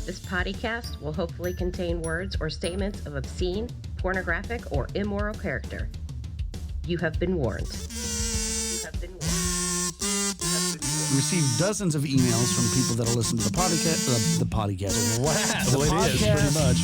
This podcast will hopefully contain words or statements of obscene, pornographic, or immoral character. You have been warned. You have been warned. Received dozens of emails from people that'll listen to the podcast. The podcast. Wow, The it is podcast. pretty much.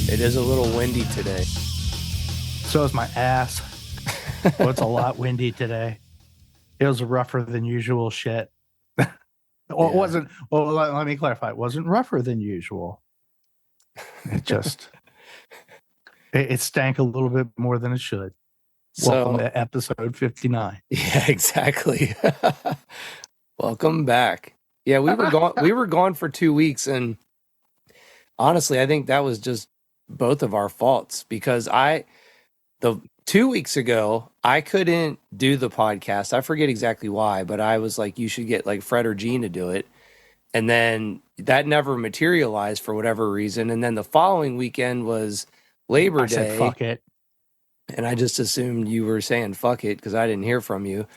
It is a little windy today. So is my ass. Well, it's a lot windy today. It was rougher than usual shit. Well, it wasn't. Well, let me clarify. It wasn't rougher than usual. It just it stank a little bit more than it should. Welcome to episode 59. Yeah, exactly. Welcome back. Yeah, we were gone. We were gone for 2 weeks, and honestly, I think that was just both of our faults because the 2 weeks ago I couldn't do the podcast. I forget exactly why, but I was like, you should get like Fred or Gene to do it, and then that never materialized for whatever reason. And then the following weekend was Labor Day. I said, fuck it. And I just assumed you were saying fuck it because I didn't hear from you.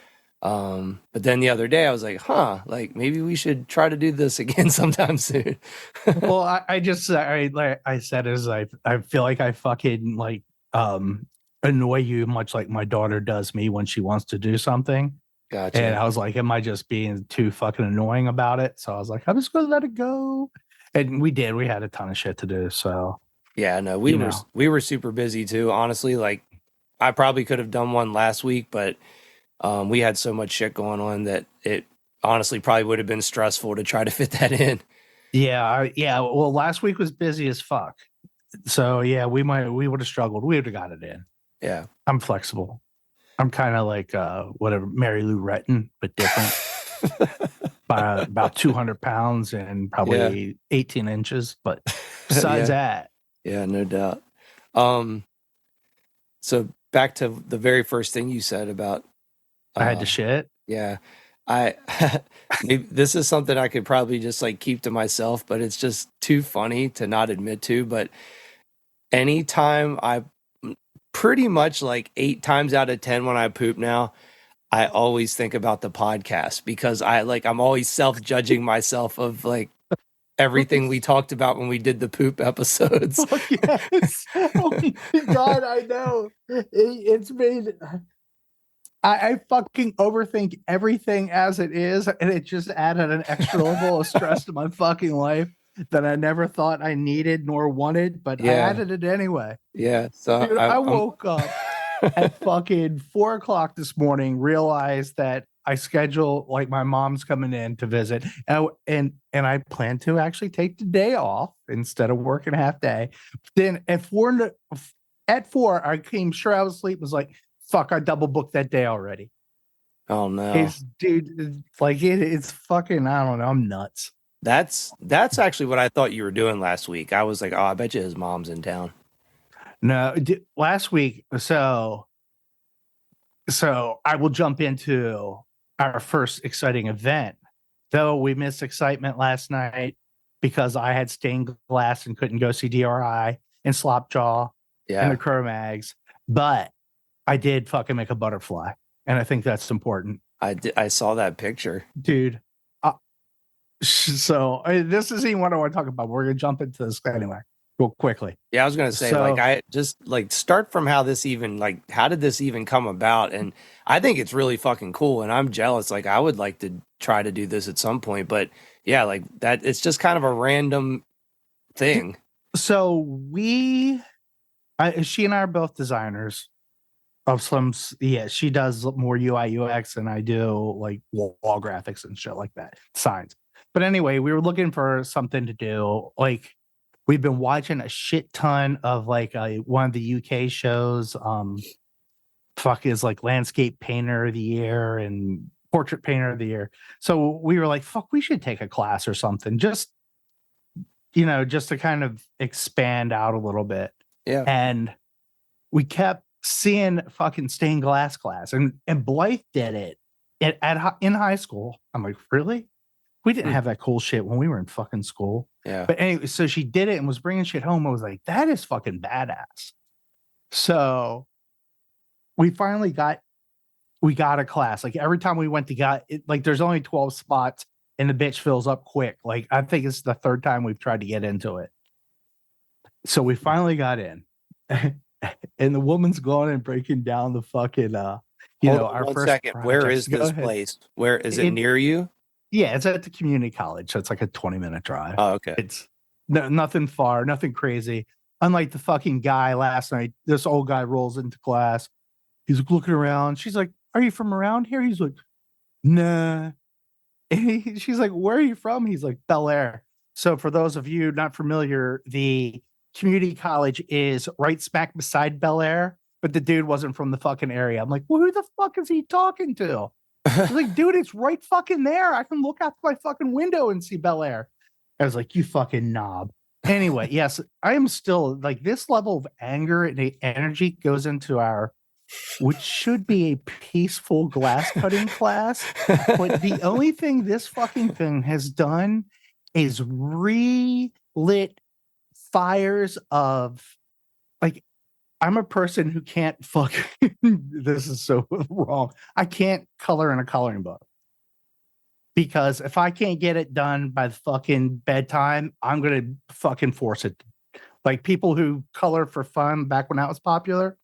But then the other day I was like, like maybe we should try to do this again sometime soon. Well, I said is I feel like I fucking like annoy you much like my daughter does me when she wants to do something. Gotcha. And I was like, am I just being too fucking annoying about it? So I was like, I'm just gonna let it go. And we did. We had a ton of shit to do. So yeah, no, we were super busy too. Honestly, like I probably could have done one last week, but we had so much shit going on that it honestly probably would have been stressful to try to fit that in. Yeah. Well, last week was busy as fuck. So yeah, we would have struggled. We would have got it in. Yeah. I'm flexible. I'm kind of like whatever Mary Lou Retton, but different. By about 200 pounds and probably 18 inches. But besides that. Yeah, no doubt. So back to the very first thing you said about I had to shit. Yeah. This is something I could probably just like keep to myself, but it's just too funny to not admit to. But anytime I pretty much like 8 times out of 10 when I poop now, I always think about the podcast because I'm always self-judging myself of like everything we talked about when we did the poop episodes. Oh, yes. Oh my God, I know. It's made I fucking overthink everything as it is, and it just added an extra level of stress to my fucking life that I never thought I needed nor wanted, but I added it anyway. Yeah. So dude, I woke up at fucking 4 o'clock this morning, realized that I schedule like my mom's coming in to visit, and I plan to actually take the day off instead of working half day. Then at 4 I came sure I was asleep, was like, fuck, I double booked that day already. Oh no. It's fucking, I don't know, I'm nuts. That's actually what I thought you were doing last week. I was like, oh, I bet you his mom's in town. No, last week, so I will jump into our first exciting event. Though we missed excitement last night because I had stained glass and couldn't go see DRI and Slopjaw and the Cro-Mags, but I did fucking make a butterfly, and I think that's important. I saw that picture, dude. So this isn't even what I want to talk about. We're gonna jump into this anyway, real quickly. Yeah, I was gonna say, I just start from how this even how did this even come about? And I think it's really fucking cool, and I'm jealous. Like I would like to try to do this at some point, but yeah, like that. It's just kind of a random thing. So she and I are both designers of some. Yeah, she does more UI UX, and I do like wall graphics and shit like that, signs. But anyway, we were looking for something to do. Like we've been watching a shit ton of like one of the UK shows. Fuck is like landscape painter of the year and portrait painter of the year. So we were like, fuck, we should take a class or something. Just to kind of expand out a little bit. Yeah. And we kept seeing fucking stained glass class, and Blythe did it in high school. I'm like, really? We didn't have that cool shit when we were in fucking school. Yeah. But anyway, so she did it and was bringing shit home. I was like, that is fucking badass. So we finally got a class. Like every time we went to like there's only 12 spots and the bitch fills up quick. Like I think it's the third time we've tried to get into it. So we finally got in. And the woman's going and breaking down the fucking Hold our on first 2nd. Where projects. is this place? Where is it near you? Yeah, it's at the community college, so it's like a 20-minute drive. Oh, okay. It's nothing far, nothing crazy. Unlike the fucking guy last night, this old guy rolls into class. He's looking around. She's like, "Are you from around here?" He's like, "Nah." She's like, "Where are you from?" He's like, "Bel Air." So for those of you not familiar, the community college is right smack beside Bel Air, but the dude wasn't from the fucking area. I'm like, well, who the fuck is he talking to? He's like, dude, it's right fucking there. I can look out my fucking window and see Bel Air. I was like, you fucking knob. Anyway, yes, I am still like this level of anger and energy goes into which should be a peaceful glass cutting class. But the only thing this fucking thing has done is relit fires of like, I'm a person who can't this is so wrong. I can't color in a coloring book. Because if I can't get it done by the fucking bedtime, I'm going to fucking force it. Like people who color for fun back when that was popular.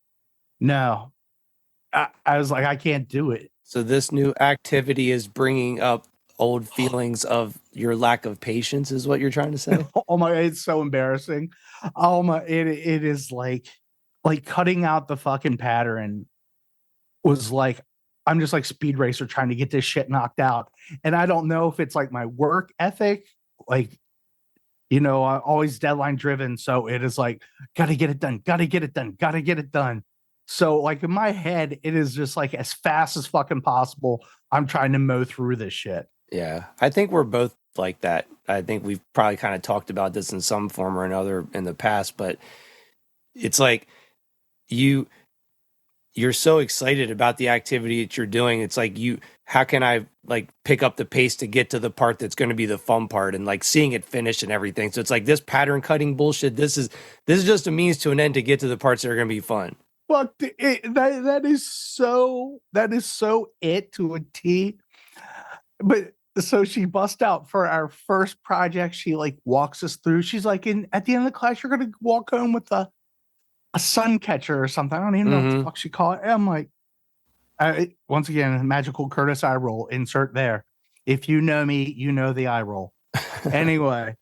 No, I was like, I can't do it. So this new activity is bringing up old feelings of your lack of patience is what you're trying to say? Oh my, it's so embarrassing. Oh my, it is like cutting out the fucking pattern was like, I'm just like Speed Racer trying to get this shit knocked out. And I don't know if it's like my work ethic, like, I'm always deadline driven. So it is like, gotta get it done, gotta get it done, gotta get it done. So like in my head, it is just like as fast as fucking possible. I'm trying to mow through this shit. Yeah. I think we're both like that. I think we've probably kind of talked about this in some form or another in the past, but it's like you're so excited about the activity that you're doing. It's like how can I like pick up the pace to get to the part that's going to be the fun part and like seeing it finished and everything. So it's like this pattern cutting bullshit. This is just a means to an end to get to the parts that are going to be fun. Fuck, that is so it to a T. But so she bust out for our first project. She like walks us through. She's like, at the end of the class, you're gonna walk home with a sun catcher or something. I don't even know what the fuck she called it. And I'm like, once again, magical Curtis eye roll. Insert there. If you know me, you know the eye roll. Anyway,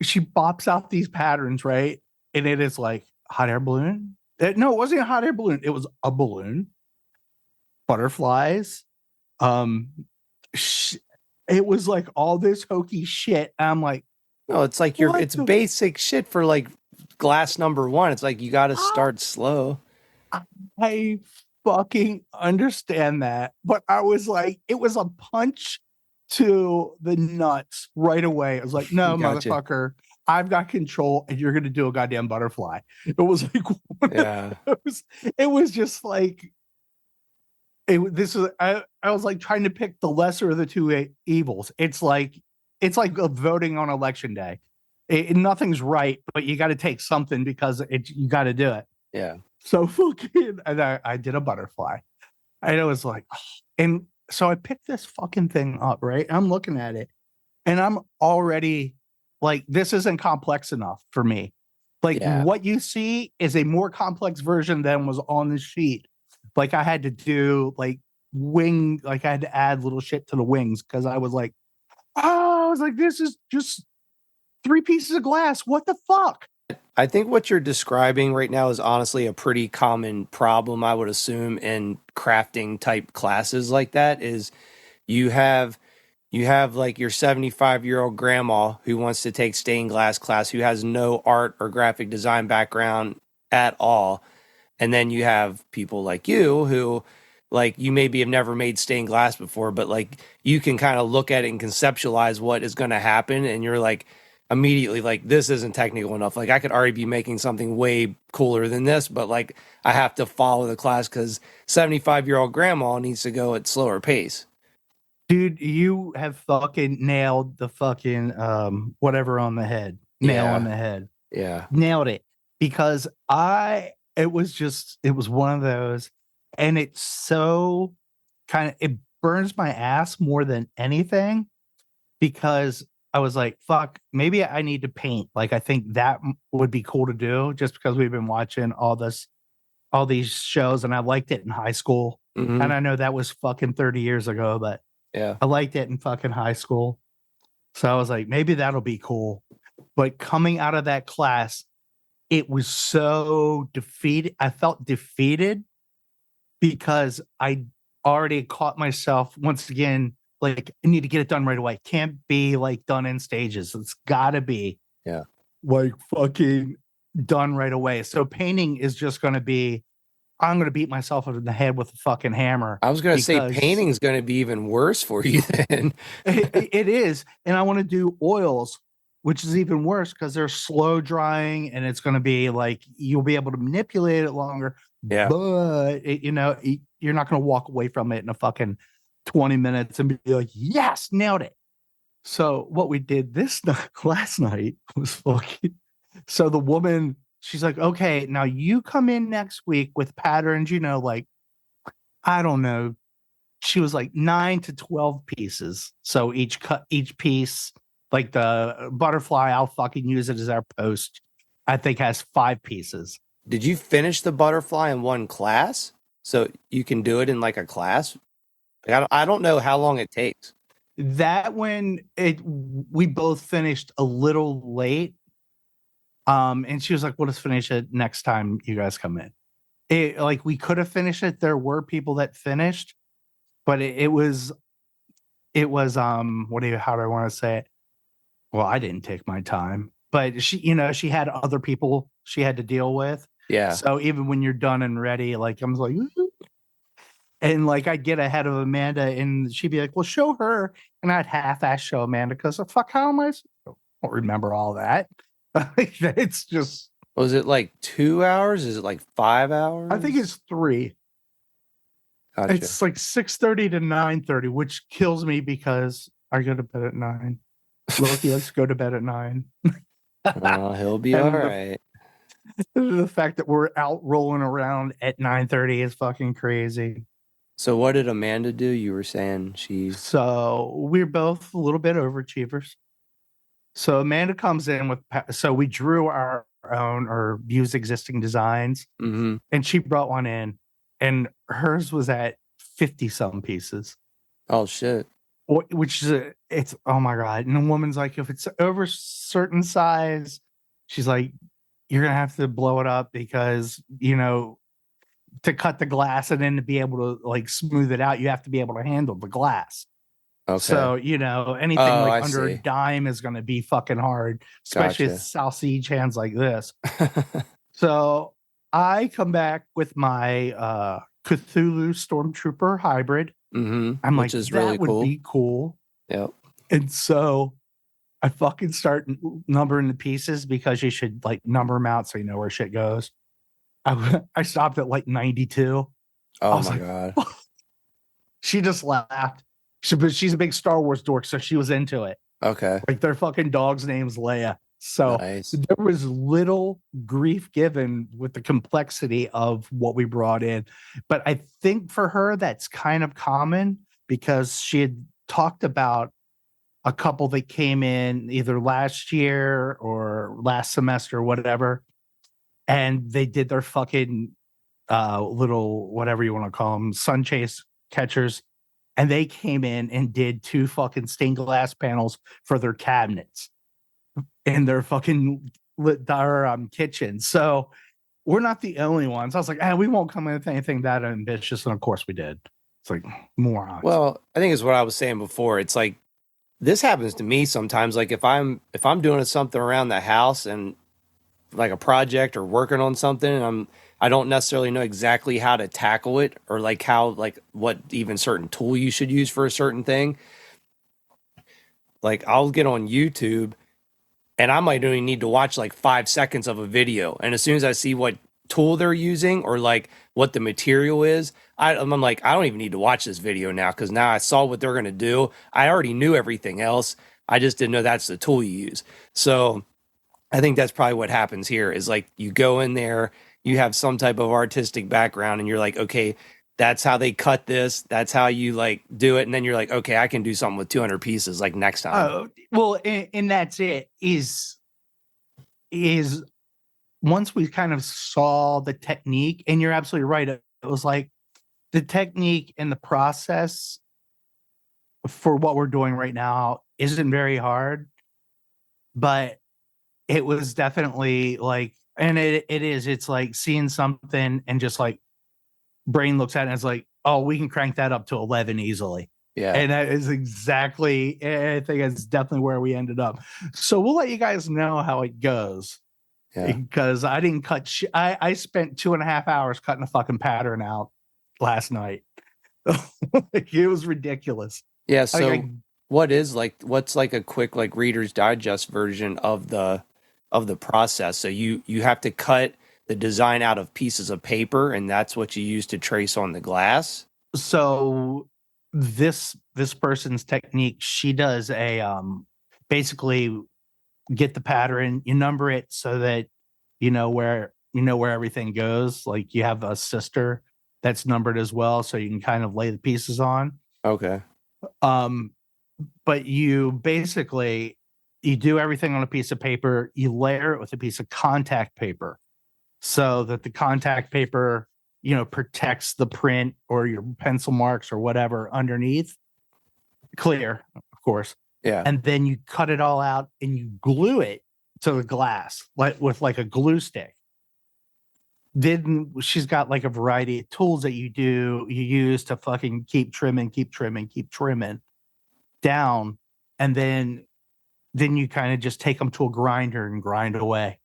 she bops out these patterns, right? And it is like hot air balloon. No, it wasn't a hot air balloon. It was a balloon, butterflies. It was like all this hokey shit. I'm like, no, it's like it's basic shit for like glass number 1. It's like you got to start slow. I fucking understand that, but I was like, it was a punch to the nuts right away. I was like, no, Gotcha. motherfucker, I've got control, and you're gonna do a goddamn butterfly. It was like, yeah, it was just like. I was like trying to pick the lesser of the two evils. It's like voting on election day. Nothing's right, but you got to take something because you got to do it. Yeah. So fucking, and I did a butterfly, and it was like, and so I picked this fucking thing up, right? I'm looking at it, and I'm already like, this isn't complex enough for me. Like what you see is a more complex version than was on the sheet. Like I had to do like I had to add little shit to the wings because I was like, this is just 3 pieces of glass. What the fuck? I think what you're describing right now is honestly a pretty common problem, I would assume, in crafting type classes like that. Is you have like your 75-year-old grandma who wants to take stained glass class, who has no art or graphic design background at all. And then you have people like you who, like, you maybe have never made stained glass before, but like you can kind of look at it and conceptualize what is going to happen. And you're like, immediately like, this isn't technical enough. Like I could already be making something way cooler than this, but like I have to follow the class because 75-year-old grandma needs to go at slower pace. Dude, you have fucking nailed the fucking whatever on the head. Nail on the head. Yeah. Nailed it. Because it was one of those, and it's so it burns my ass more than anything, because I was like, fuck, maybe I need to paint. Like, I think that would be cool to do, just because we've been watching all these shows, and I liked it in high school. Mhm. And I know that was fucking 30 years ago, but Yeah. I liked it in fucking high school. So I was like, maybe that'll be cool. But coming out of that class, it was so defeated. I felt defeated because I already caught myself once again, like, I need to get it done right away. Can't be like done in stages. It's gotta be like fucking done right away. So painting is just gonna be, I'm gonna beat myself in the head with a fucking hammer. I was going to say painting's going to be even worse for you then. It is. And I want to do oils, which is even worse because they're slow drying, and it's going to be like, you'll be able to manipulate it longer. Yeah. But you're not going to walk away from it in a fucking 20 minutes and be like, yes, nailed it. So what we did last night was fucking, so the woman, she's like, okay, now you come in next week with patterns, like, I don't know. She was like 9 to 12 pieces. So each piece, like the butterfly, I'll fucking use it as our post, I think has 5 pieces. Did you finish the butterfly in one class? So you can do it in like a class? I don't know how long it takes. That we both finished a little late. And she was like, we'll just finish it next time you guys come in. Like, we could have finished it. There were people that finished, but it was how do I want to say it? Well, I didn't take my time, but she had other people she had to deal with. Yeah. So even when you're done and ready, like, I'm like, woo-hoo. And like, I'd get ahead of Amanda and she'd be like, well, show her. And I'd half-ass show Amanda because fuck, how am I? I don't remember all that. It's just. Was it like 2 hours? Is it like 5 hours? I think it's 3. Gotcha. It's like 6:30 to 9:30, which kills me because I go to bed at 9. Loki, let's go to bed at 9. Oh, he'll be all right. The fact that we're out rolling around at 9:30 is fucking crazy. So what did Amanda do? You were saying So we're both a little bit overachievers. So Amanda comes in with, so we drew our own or used existing designs, and she brought one in, and hers was at 50 some pieces. Oh shit. Which is it's, oh my God. And the woman's like, if it's over certain size, she's like, you're gonna have to blow it up because to cut the glass and then to be able to like smooth it out, you have to be able to handle the glass. Okay. So anything under a dime is gonna be fucking hard, especially with South Siege hands like this. So I come back with my Cthulhu Stormtrooper hybrid. I'm like, is that really would be cool. Yep. And so I fucking start numbering the pieces because you should like number them out so you know where shit goes. I stopped at like 92. Oh my God. She just laughed. But she's a big Star Wars dork, so she was into it. Okay. Like, their fucking dog's name's Leia. So nice. There was little grief given with the complexity of what we brought in. But I think for her, that's kind of common because she had talked about a couple that came in either last year or last semester or whatever. And they did their fucking little, whatever you want to call them, sun chase catchers. And they came in and did 2 fucking stained glass panels for their cabinets in their fucking kitchen. So we're not the only ones. I was like, we won't come in with anything that ambitious. And of course we did. It's like, morons. Well, I think it's what I was saying before. It's like, this happens to me sometimes. Like if I'm doing something around the house and like a project or working on something and I don't necessarily know exactly how to tackle it or like how, like what even certain tool you should use for a certain thing. Like I'll get on YouTube and I might only need to watch like 5 seconds of a video. And as soon as I see what tool they're using or like what the material is, I'm like, I don't even need to watch this video now because now I saw what they're going to do. I already knew everything else. I just didn't know that's the tool you use. So I think that's probably what happens here is like you go in there, you have some type of artistic background, and you're like, okay, that's how they cut this. That's how you like do it. And then you're like, okay, I can do something with 200 pieces like next time. Well, and that's it. Is once we kind of saw the technique, and you're absolutely right. It was like the technique and the process for what we're doing right now isn't very hard, but it was definitely like, and it's like seeing something and just like brain looks at it and it's like, oh, we can crank that up to 11 easily. Yeah. And that is exactly, I think it's definitely where we ended up. So we'll let you guys know how it goes. Yeah. Because I didn't cut I spent 2.5 hours cutting a fucking pattern out last night. It was ridiculous. Yeah. So what's like a quick like Reader's Digest version of the process? So you have to cut the design out of pieces of paper, and that's what you use to trace on the glass. So this person's technique, she does a basically get the pattern, you number it so that you know where everything goes. Like you have a sister that's numbered as well, so you can kind of lay the pieces on. Okay. But you basically you do everything on a piece of paper, you layer it with a piece of contact paper so that the contact paper, protects the print or your pencil marks or whatever underneath. Clear, of course. Yeah. And then you cut it all out and you glue it to the glass like with like a glue stick. Then she's got like a variety of tools that you use to fucking keep trimming down, and then you kind of just take them to a grinder and grind away.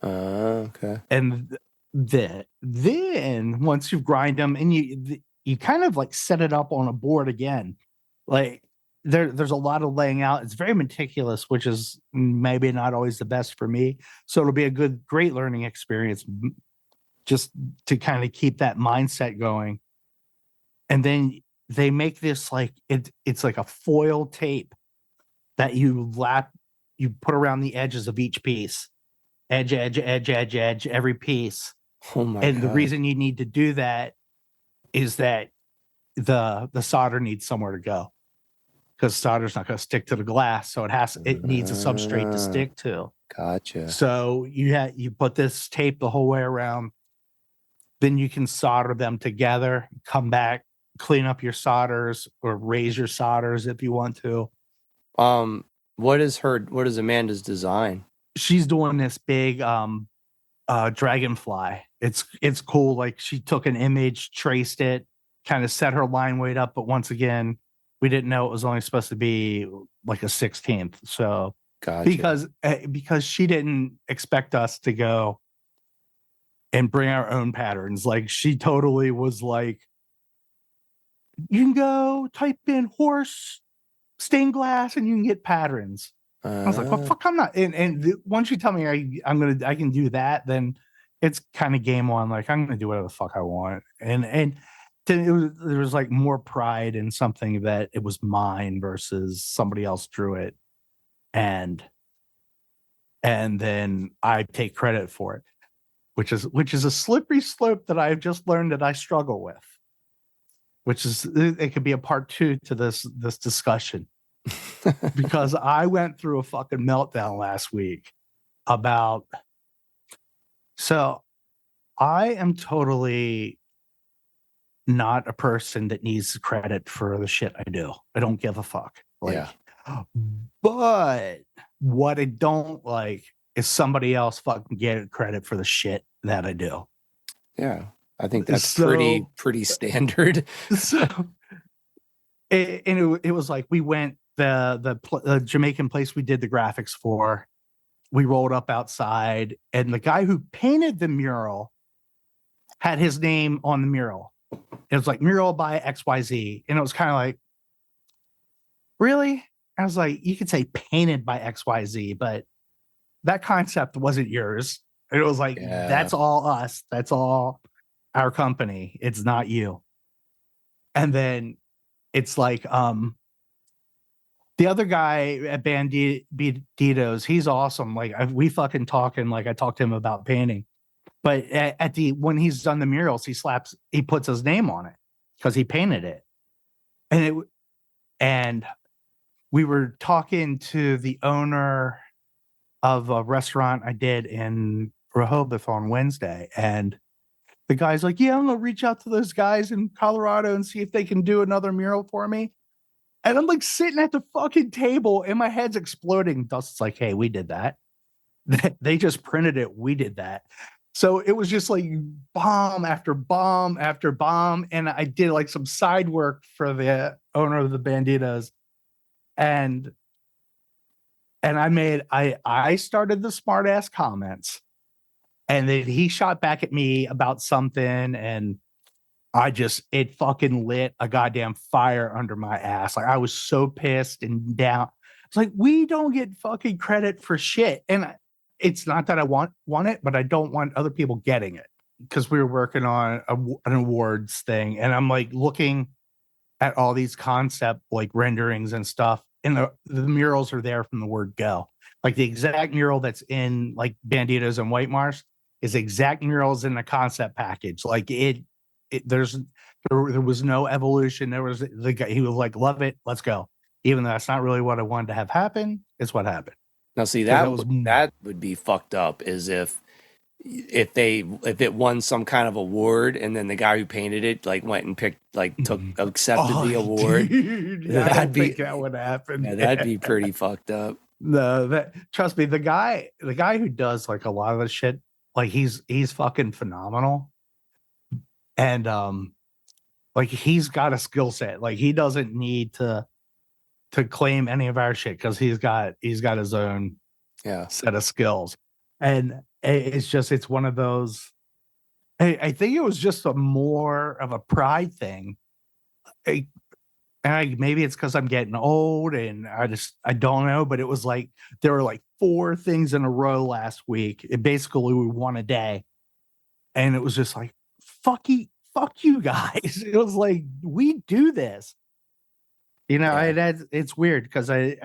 Okay. And then once you've grind them and you kind of like set it up on a board again, like there's a lot of laying out. It's very meticulous, which is maybe not always the best for me. So it'll be a great learning experience just to kind of keep that mindset going. And then they make this like it's like a foil tape that you put around the edges of each piece. Edge, every piece. Oh my And God. the reason you need to do that is that the solder needs somewhere to go, because solder's not going to stick to the glass, so it needs a substrate to stick to. Gotcha. So you put this tape the whole way around, then you can solder them together, come back, clean up your solders or raise your solders if you want to. What is Amanda's design? She's doing this big dragonfly. It's cool. Like she took an image, traced it, kind of set her line weight up, but once again, we didn't know it was only supposed to be like a 16th. So Gotcha. because she didn't expect us to go and bring our own patterns. Like she totally was like, you can go type in horse stained glass and you can get patterns. I was like, well, fuck, I'm not. And once you tell me I can do that, then it's kind of game on. Like I'm gonna do whatever the fuck I want. And there was like more pride in something that it was mine versus somebody else drew it, and then I take credit for it, which is a slippery slope that I've just learned that I struggle with. Which is, it could be a part 2 to this discussion. Because I went through a fucking meltdown last week so I am totally not a person that needs credit for the shit I do. I don't give a fuck. Yeah. But what I don't like is somebody else fucking getting credit for the shit that I do. Yeah. I think that's pretty standard. So it was like we went the Jamaican place we did the graphics for. We rolled up outside, and the guy who painted the mural had his name on the mural. It was like mural by XYZ, and it was kind of like, really? I was like, you could say painted by XYZ, but that concept wasn't yours. It was like, that's all us. That's all our company. It's not you. And then it's like, the other guy at Banditos, he's awesome. Like we fucking talking, like I talked to him about painting. But at the when he's done the murals, he puts his name on it because he painted it. And we were talking to the owner of a restaurant I did in Rehoboth on Wednesday, and the guy's like, "Yeah, I'm gonna reach out to those guys in Colorado and see if they can do another mural for me." And I'm like sitting at the fucking table, and my head's exploding. Dust's like, "Hey, we did that. They just printed it. We did that." So it was just like bomb after bomb after bomb. And I did like some side work for the owner of the Banditas. And I started the smart ass comments. And then he shot back at me about something. And it fucking lit a goddamn fire under my ass. Like I was so pissed and down. It's like, we don't get fucking credit for shit. And it's not that I want it, but I don't want other people getting it because we were working on an awards thing. And I'm like looking at all these concept like renderings and stuff. And the murals are there from the word go. Like the exact mural that's in like Banditos and White Marsh is exact murals in the concept package. Like there was no evolution. There was the guy, he was like, love it, let's go. Even though that's not really what I wanted to have happen, it's what happened. Now, see, that would be fucked up. Is if it won some kind of award, and then the guy who painted it like went and accepted the award. Dude, I don't think that would happen. Yeah, that'd be pretty fucked up. No, trust me, the guy who does like a lot of the shit, like he's fucking phenomenal. And like he's got a skill set. Like he doesn't need to claim any of our shit because he's got his own set of skills. And it's one of those. I think it was just more of a pride thing. Maybe it's because I'm getting old and I don't know, but it was like there were like 4 things in a row last week. It basically we won a day, and it was just like fuck you guys. It was like we do this. You know, it's weird because I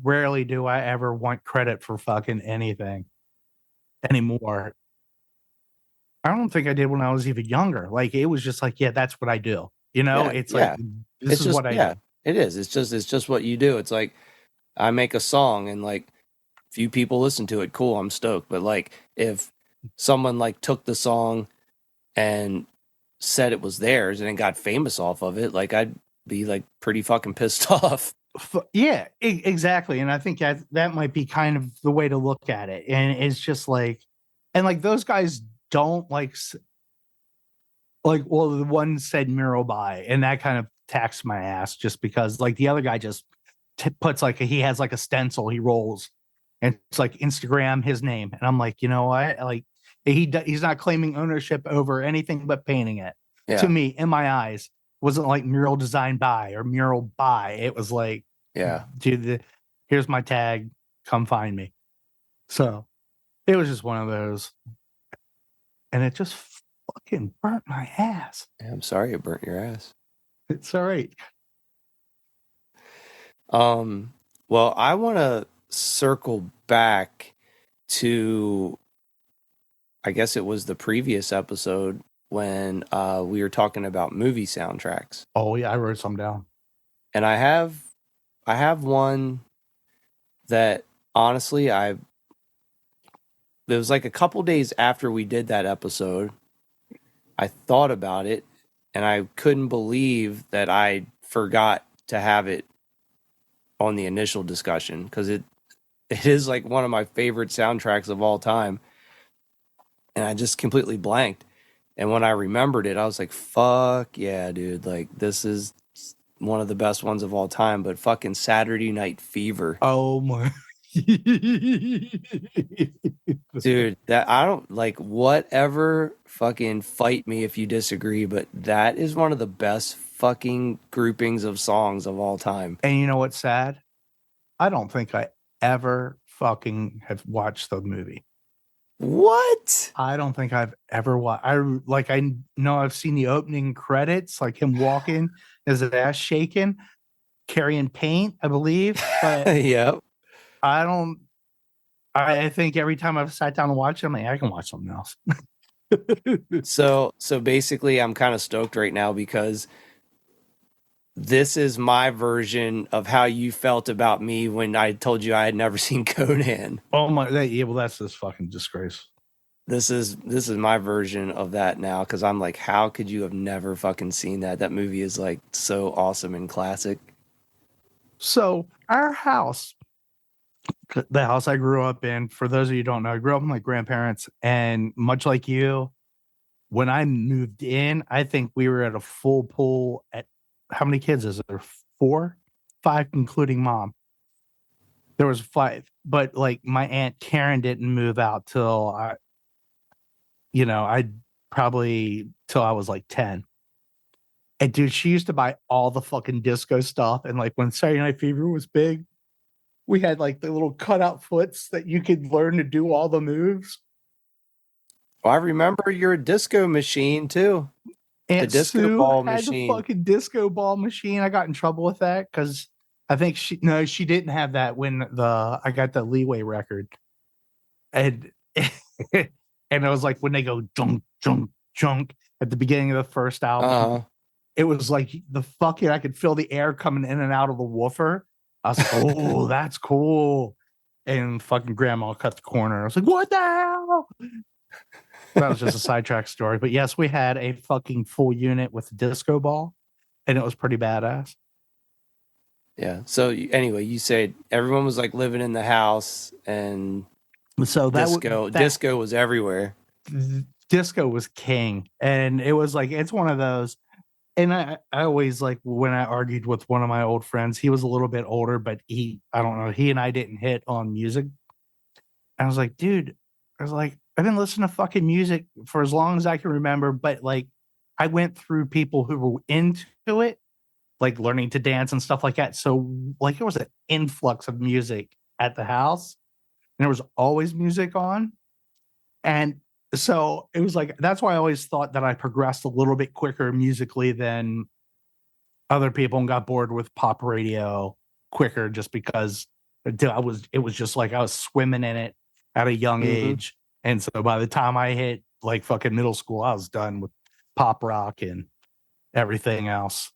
rarely do I ever want credit for fucking anything anymore. I don't think I did when I was even younger. Like it was just like, yeah, that's what I do. You know, it's like this is what I do. It is. It's just what you do. It's like I make a song and like few people listen to it, cool, I'm stoked. But like if someone like took the song and said it was theirs and then got famous off of it, like I'd be like pretty fucking pissed off. Yeah, exactly. And I think that might be kind of the way to look at it. And it's just like, and like those guys don't like, well, the one said mural by, and that kind of taxed my ass just because like the other guy just puts like he has like a stencil he rolls and it's like Instagram his name. And I'm like, you know what? Like he's not claiming ownership over anything but painting it. Yeah. To me, in my eyes, wasn't like mural design by or mural by. It was like, dude, here's my tag. Come find me. So it was just one of those. And it just fucking burnt my ass. Yeah, I'm sorry it burnt your ass. It's all right. Well, I want to circle back to, I guess it was the previous episode when we were talking about movie soundtracks. Oh yeah, I wrote some down. And I have one that honestly it was like a couple days after we did that episode, I thought about it and I couldn't believe that I forgot to have it on the initial discussion because it is like one of my favorite soundtracks of all time. And I just completely blanked. And when I remembered it, I was like, fuck yeah, dude. Like, this is one of the best ones of all time, but fucking Saturday Night Fever. Oh my. Dude, that I don't like whatever, fucking fight me if you disagree, but that is one of the best fucking groupings of songs of all time. And you know what's sad? I don't think I ever fucking have watched the movie. What? I don't think I've ever watched. I know I've seen the opening credits, like him walking, his ass shaking, carrying paint, I believe. But Yep. I don't. I think every time I've sat down and watched it, I'm like, I can watch something else. So basically, I'm kind of stoked right now because this is my version of how you felt about me when I told you I had never seen Conan. Oh my! Yeah, well, that's just fucking disgrace. This is my version of that now because I'm like, how could you have never fucking seen that? That movie is like so awesome and classic. So our house, the house I grew up in, for those of you who don't know, I grew up with my grandparents, and much like you, when I moved in, I think we were at a full pool at how many kids is there? 4, 5, including mom. There was 5, but like my aunt Karen didn't move out till I probably till I was like 10. And dude, she used to buy all the fucking disco stuff. And like when Saturday Night Fever was big, we had like the little cutout foots that you could learn to do all the moves. Well, I remember your disco machine too. The Aunt disco Sue ball had the machine. fucking disco ball machine. I got in trouble with that because I think she didn't have that when I got the Leeway record. And and it was like when they go junk, junk, junk at the beginning of the first album, it was like the fucking I could feel the air coming in and out of the woofer. I was like, oh, that's cool. And fucking grandma cut the corner. I was like, what the hell? That was just a sidetrack story. But yes, we had a fucking full unit with a disco ball, and it was pretty badass. Yeah. So anyway, you said everyone was like living in the house and So disco was everywhere. Disco was king. And it was like, it's one of those. And I always like when I argued with one of my old friends, he was a little bit older, but I don't know, he and I didn't hit on music. I was like, dude, I've been listening to fucking music for as long as I can remember, but like I went through people who were into it, like learning to dance and stuff like that. So like it was an influx of music at the house, and there was always music on. And so it was like that's why I always thought that I progressed a little bit quicker musically than other people and got bored with pop radio quicker just because it was just like I was swimming in it at a young Mm-hmm. age. And so by the time I hit like fucking middle school, I was done with pop rock and everything else.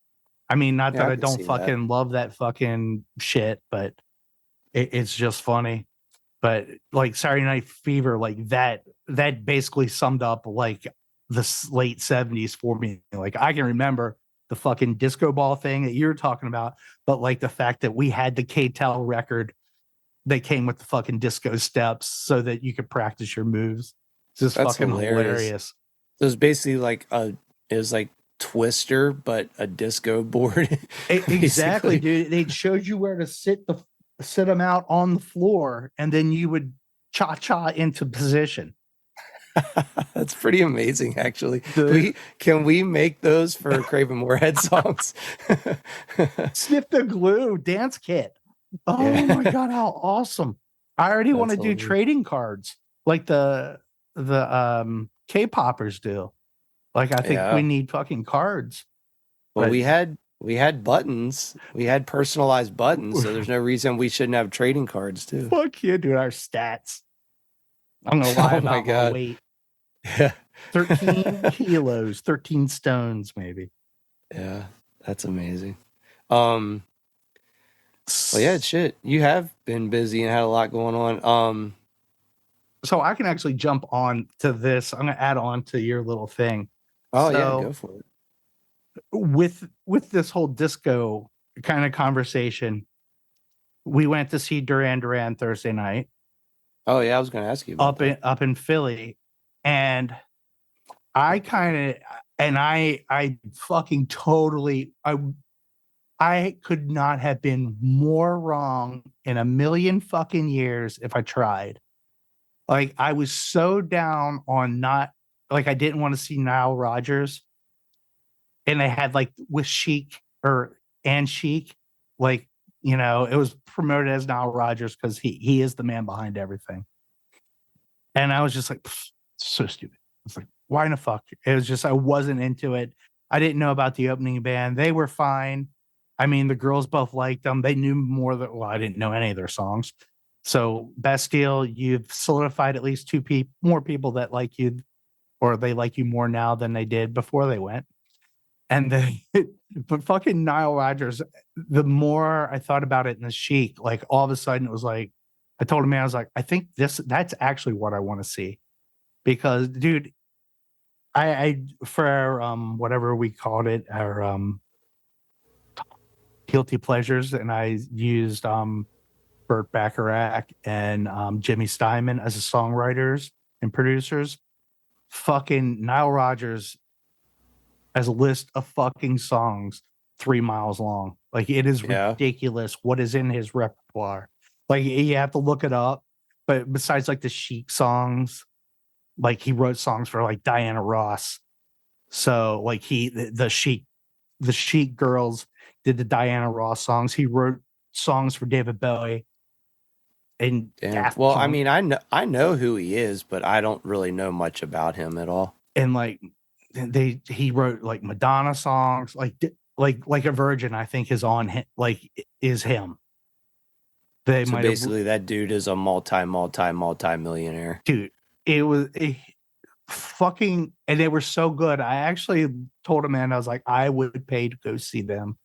I mean, not Yeah, that I I could don't see that. fucking love that fucking shit, but it's just funny. But like Saturday Night Fever, like that basically summed up like the late 70s for me. Like I can remember the fucking disco ball thing that you were talking about, but like the fact that we had the K-Tel record that came with the fucking disco steps so that you could practice your moves. It's just That's fucking hilarious. hilarious. So it's basically like it was like Twister, but a disco board. Exactly, Basically. dude. They showed you where to sit them out on the floor, and then you would cha-cha into position. That's pretty amazing, actually. The Can we make those for Craven Moorhead songs? Sniff the glue dance kit. Oh my Yeah, god, how awesome! I already want that's to do hilarious. trading cards like the K-poppers do. Like I think we Yeah. need fucking cards. Well, But we had buttons. We had personalized buttons, so there's no reason we shouldn't have trading cards too. fuck you, dude. Our stats. I'm gonna lie Oh my about my god. weight. Yeah. 13 kilos, 13 stones, maybe. Yeah, that's amazing. Um, well, yeah, shit. You have been busy and had a lot going on. So I can actually jump on to this. I'm gonna add on to your little thing. Oh yeah, go So for it. with this whole disco kind of conversation, we went to see Duran Duran Thursday night Oh yeah, I was going to ask you about that. up in Philly, and I kind of I fucking totally I could not have been more wrong in a million fucking years if I tried. Like I was so down on not like I didn't want to see Nile Rodgers, and they had like with Chic or and Chic, like it was promoted as Nile Rodgers because he is the man behind everything. And I was just like, so stupid. It's like, why in the fuck? It was just, I wasn't into it. I didn't know about the opening band. They were fine. I mean, the girls both liked them. They knew more than, well, I didn't know any of their songs. So Bastille, you've solidified at least more people that like you, or they like you more now than they did before they went. And then, but fucking Nile Rodgers, the more I thought about it in the Chic, like all of a sudden it was like, I told him, man, I was like, I think that's actually what I want to see. Because, dude, I for whatever we called it, our guilty pleasures, and I used Burt Bacharach and Jimmy Steinman as the songwriters and producers. Fucking Nile Rodgers as a list of fucking songs 3 miles long. Like, it is ridiculous what is in his repertoire. Like, you have to look it up. But besides like the Chic songs, like he wrote songs for like Diana Ross. So like the Chic girls did the Diana Ross songs. He wrote songs for David Bowie and Daft Well, Punk. I mean, I know who he is, but I don't really know much about him at all. And like he wrote like Madonna songs, like a Virgin, I think is on him, like is him. So basically that dude is a multi-millionaire. Dude, it was fucking, and they were so good. I actually told him, man, I was like, I would pay to go see them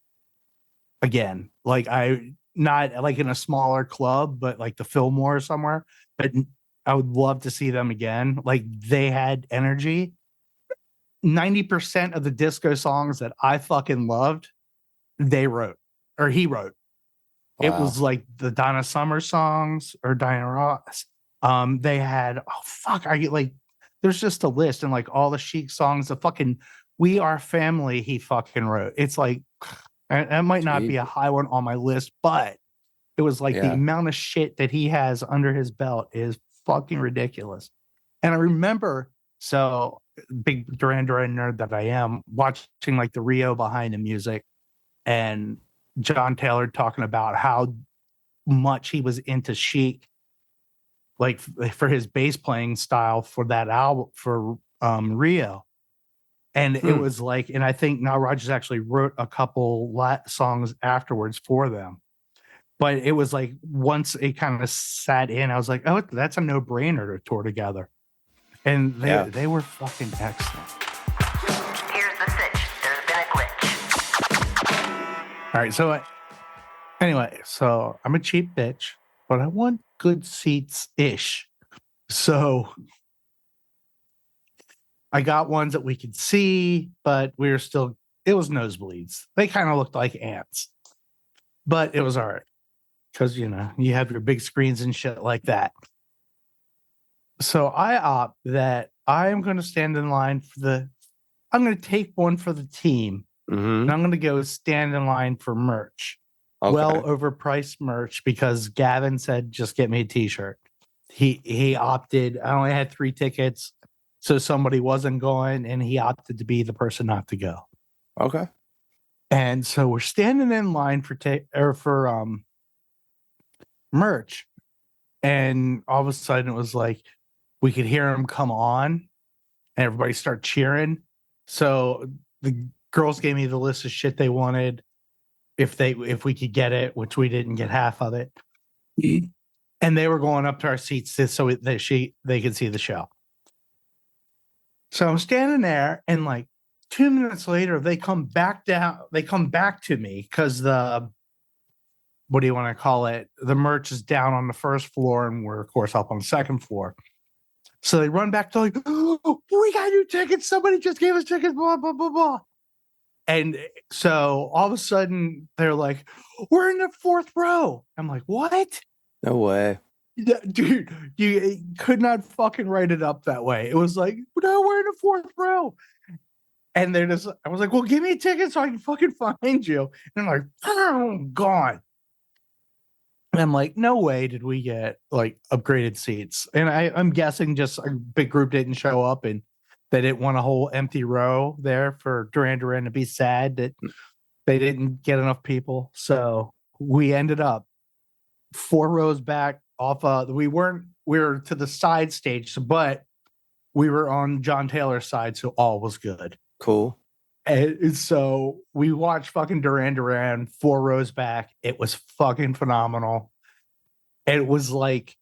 again. Like, I not like in a smaller club, but like the Fillmore or somewhere. But I would love to see them again. Like, they had energy. 90% of the disco songs that I fucking loved, they wrote or he wrote. Wow. It was like the Donna Summer songs or Diana Ross. They had, there's just a list, and like all the Chic songs, the fucking We Are Family he fucking wrote. It's like, that might not be a high one on my list, but it was like the amount of shit that he has under his belt is fucking ridiculous. And I remember, so big Duran Duran nerd that I am, watching like the Rio behind the music and John Taylor talking about how much he was into Chic, like for his bass playing style for that album for Rio. And it was like, and I think Nile Rodgers actually wrote a couple songs afterwards for them. But it was like, once it kind of sat in, I was like, oh, that's a no-brainer to tour together. And they were fucking excellent. Here's the sitch. There's been a glitch. All right, so so I'm a cheap bitch, but I want good seats-ish. So I got ones that we could see, but it was nosebleeds. They kind of looked like ants, but it was all right. Because, you have your big screens and shit like that. So I opt that I am going to stand in line I'm going to take one for the team. And I'm going to go stand in line for merch. Okay. Well overpriced merch, because Gavin said, just get me a t-shirt. He opted. I only had 3 tickets, so somebody wasn't going, and he opted to be the person not to go. Okay. And so we're standing in line for merch, and all of a sudden it was like we could hear him come on and everybody start cheering. So the girls gave me the list of shit they wanted if we could get it, which we didn't get half of it. And they were going up to our seats so they could see the show. So I'm standing there, and like 2 minutes later they come back to me because what do you want to call it? The merch is down on the first floor, and we're, of course, up on the second floor. So they run back to like, oh, we got new tickets. Somebody just gave us tickets, blah, blah, blah, blah. And so all of a sudden they're like, we're in the 4th row. I'm like, what? No way. Dude, you could not fucking write it up that way. It was like, no, we're in the 4th row. And I was like, well, give me a ticket so I can fucking find you. And they're like, oh, gone. And I'm like, no way did we get like upgraded seats. And I'm guessing just a big group didn't show up, and they didn't want a whole empty row there for Duran Duran to be sad that they didn't get enough people. So we ended up 4 rows back off we were to the side stage, but we were on John Taylor's side, so all was good. Cool. And so we watched fucking Duran Duran 4 rows back. It was fucking phenomenal. It was like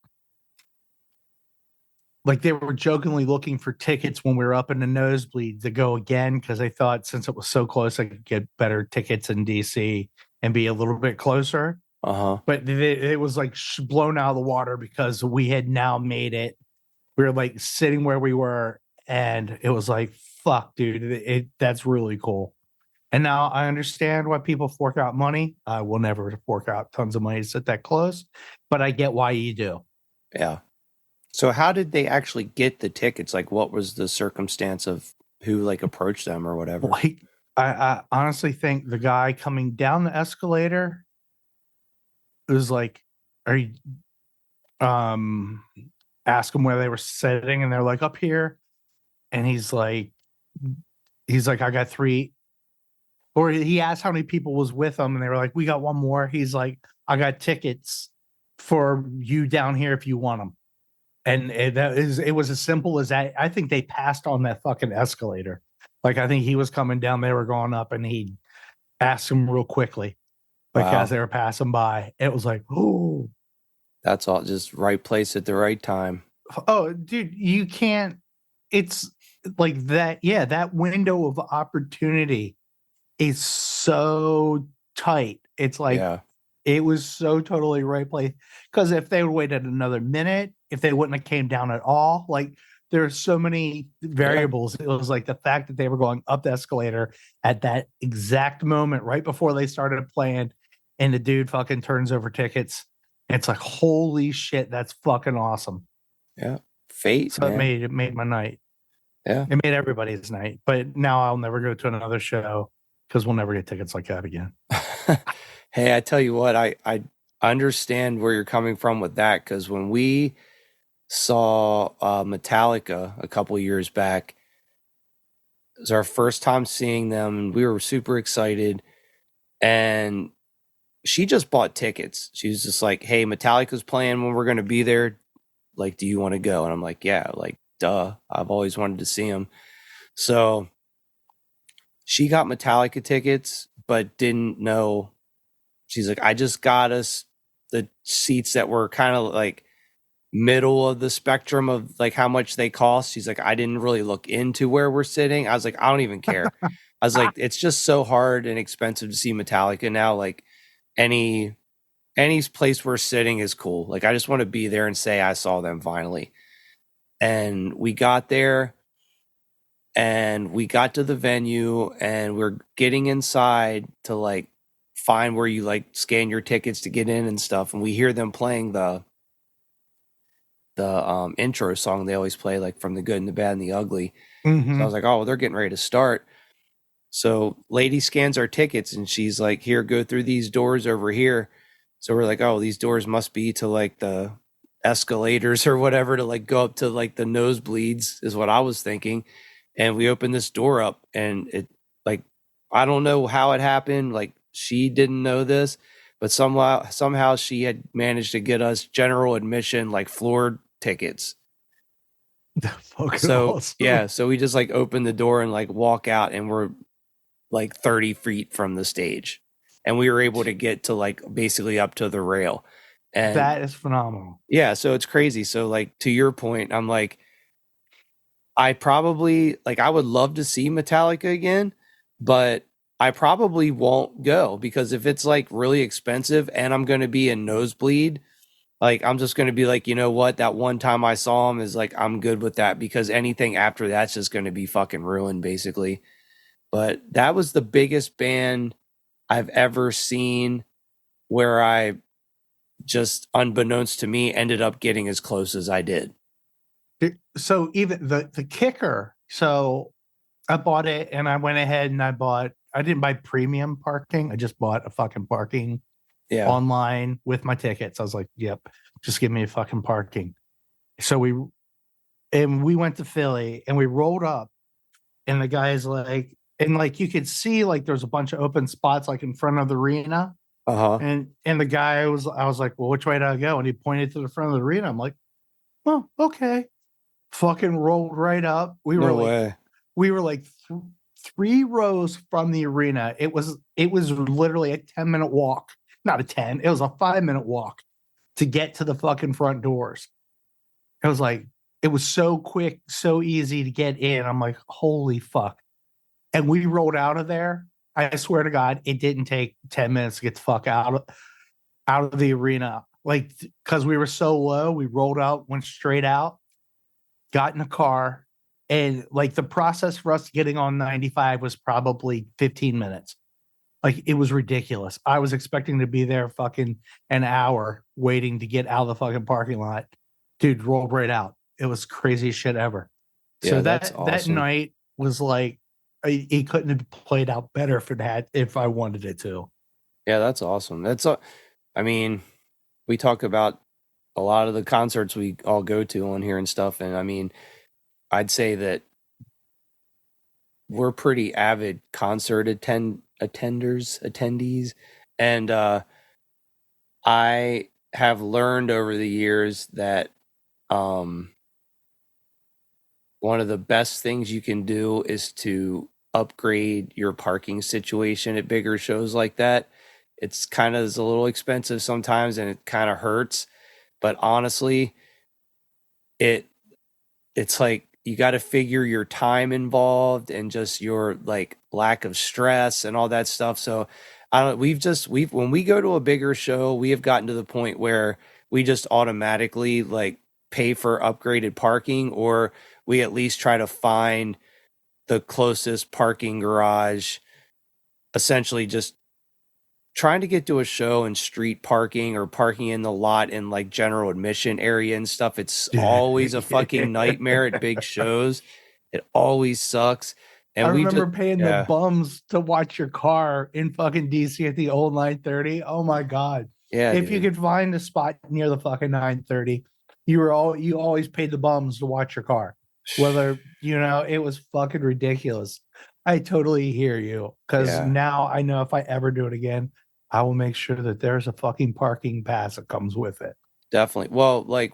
they were jokingly looking for tickets when we were up in the nosebleed to go again, because they thought since it was so close, I could get better tickets in DC and be a little bit closer. But it was like blown out of the water because we had now made it. We were like sitting where we were, and it was like, fuck, dude, that's really cool. And now I understand why people fork out money. I will never fork out tons of money to sit that close, but I get why you do. Yeah. So how did they actually get the tickets? Like, what was the circumstance of who like approached them or whatever? Like, I honestly think the guy coming down the escalator was like, "Are you?" Ask them where they were sitting, and they're like, "Up here," and he's like, "I got 3." Or he asked how many people was with him, and they were like, "We got one more." He's like, "I got tickets for you down here if you want them." And it was as simple as that. I think they passed on that fucking escalator. Like, I think he was coming down, they were going up, and he asked him real quickly, like, Wow. as they were passing by. It was like, oh, That's all, just right place at the right time. oh, dude, you can't. It's like that. Yeah, that window of opportunity is so tight. It's like, Yeah. it was so totally right place. Because if they would waited another minute, if they wouldn't have came down at all, like, there's so many variables. It was like the fact that they were going up the escalator at that exact moment right before they started playing, and the dude fucking turns over tickets. It's like, holy shit, that's fucking awesome. Yeah. Fate, So man. it made my night. Yeah. It made everybody's night. But now I'll never go to another show because we'll never get tickets like that again. Hey, I tell you what, I understand where you're coming from with that, because when we saw Metallica a couple years back, it was our first time seeing them, and we were super excited. And she just bought tickets. She was just like, "Hey, Metallica's playing when we're going to be there. Like, do you want to go?" And I'm like, "Yeah, like, duh. I've always wanted to see them." So she got Metallica tickets, but didn't know. She's like, "I just got us the seats that were kind of like middle of the spectrum of like how much they cost." She's like, "I didn't really look into where we're sitting." I was like, "I don't even care." I was like, "It's just so hard and expensive to see Metallica now. Like, any place we're sitting is cool. Like, I just want to be there and say I saw them finally." And we got there, and we got to the venue, and we're getting inside to like find where you like scan your tickets to get in and stuff. And we hear them playing the intro song they always play, like From the Good and the Bad and the Ugly. Mm-hmm. So I was like, oh, well, they're getting ready to start. So lady scans our tickets, and she's like, "Here, go through these doors over here." So we're like, oh, these doors must be to like the escalators or whatever to like go up to like the nosebleeds, is what I was thinking. And we opened this door up, and it, like, I don't know how it happened. Like, she didn't know this, but somehow she had managed to get us general admission, like floor tickets. So awesome. yeah, so we just like open the door and like walk out, and we're like 30 feet from the stage, and we were able to get to like basically up to the rail. And that is phenomenal. Yeah, so it's crazy. So like, to your point, I'm like, I probably, like, I would love to see Metallica again, but I probably won't go, because if it's like really expensive and I'm going to be in nosebleed, like, I'm just going to be like, you know what, that one time I saw him is like, I'm good with that, because anything after that's just going to be fucking ruined basically. But that was the biggest band I've ever seen where I just, unbeknownst to me, ended up getting as close as I did. So even the kicker, so I bought it, and I went ahead and I didn't buy premium parking. I just bought a fucking parking online with my tickets. I was like, yep, just give me a fucking parking. So we went to Philly, and we rolled up, and the guy's like, and like, you could see like there's a bunch of open spots like in front of the arena, Uh-huh. And the guy I was like, well, which way do I go? And he pointed to the front of the arena. I'm like, well, okay. Fucking rolled right up. No way. We were like 3 rows from the arena. It was literally a 10-minute walk. Not a 10, it was a 5-minute walk to get to the fucking front doors. It was like, it was so quick, so easy to get in. I'm like, holy fuck. And we rolled out of there. I swear to God, it didn't take 10 minutes to get the fuck out of the arena. Like, because we were so low, we rolled out, went straight out, got in a car, and like the process for us getting on 95 was probably 15 minutes. Like, it was ridiculous. I was expecting to be there fucking an hour waiting to get out of the fucking parking lot. Dude, rolled right out. It was crazy shit ever. Yeah, So that's that awesome. night was like, it couldn't have played out better for that if I wanted it to. Yeah, that's awesome. I mean, we talk about a lot of the concerts we all go to on here and stuff, and I mean, I'd say that we're pretty avid concert attendees, and I have learned over the years that um, one of the best things you can do is to upgrade your parking situation at bigger shows like that. It's kind of a little expensive sometimes, and it kind of hurts. But honestly, it it's like you got to figure your time involved and just your like lack of stress and all that stuff. So I don't we've when we go to a bigger show, we have gotten to the point where we just automatically like pay for upgraded parking, or we at least try to find the closest parking garage, essentially just trying to get to a show in street parking or parking in the lot in like general admission area and stuff. It's always a fucking nightmare at big shows. It always sucks. And I we remember just, paying the yeah, bums to watch your car in fucking DC at the old 930. Oh my God. yeah, If you dude. could find a spot near the fucking 930, you always paid the bums to watch your car. Whether, it was fucking ridiculous. I totally hear you. Cause Yeah, now I know if I ever do it again, I will make sure that there's a fucking parking pass that comes with it. definitely. Well, like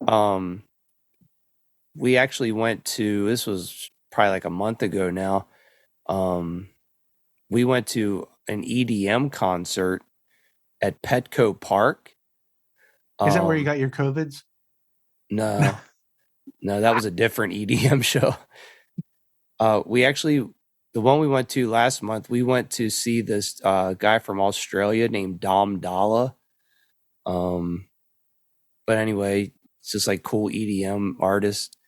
um, we actually went to, this was probably like a month ago now. Um, we went to an EDM concert at Petco Park. Is that where you Um, got your COVIDs? no, no, that was a different EDM show. We actually, the one we went to last month, we went to see this guy from Australia named Dom Dalla. Um, but anyway, it's just like cool EDM artist,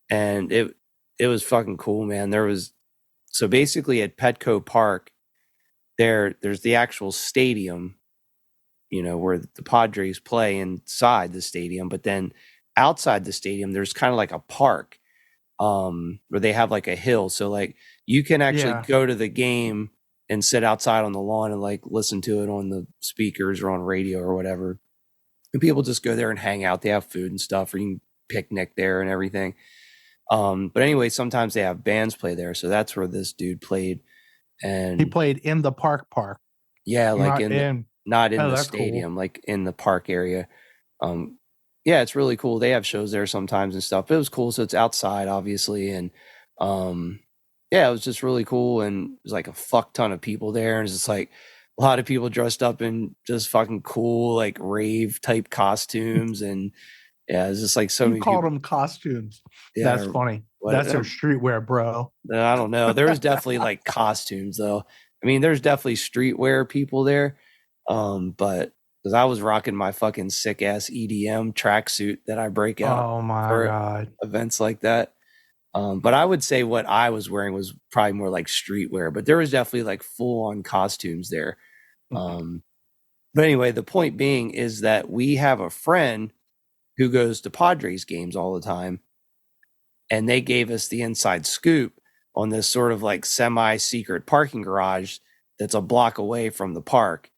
and it was fucking cool, man. So basically at Petco Park, there's the actual stadium, where the Padres play inside the stadium, but then outside the stadium, there's kind of like a park where they have like a hill. So like you can actually Yeah. go to the game and sit outside on the lawn and like listen to it on the speakers or on radio or whatever. And people just go there and hang out. They have food and stuff, or you can picnic there and everything. But anyway, sometimes they have bands play there. So that's where this dude played. He And played in the park, yeah, like not in. not in Oh, the that's cool. stadium, like in the park area. Um, yeah, it's really cool. They have shows there sometimes and stuff. It was cool. So it's outside, obviously. And yeah, it was just really cool. And there's like a fuck ton of people there. And it's just like a lot of people dressed up in just fucking cool, like rave type costumes. And yeah, it's just like so You many called people. them costumes. Yeah, That's funny. what, That's their streetwear, bro. I don't know. There was definitely like costumes though. I mean, there's definitely streetwear people there. But because I was rocking my fucking sick ass EDM tracksuit that I break out Oh my for God. events like that. But I would say what I was wearing was probably more like streetwear, but there was definitely like full on costumes there. Um, but anyway, the point being is that we have a friend who goes to Padres games all the time, and they gave us the inside scoop on this sort of like semi secret parking garage that's a block away from the park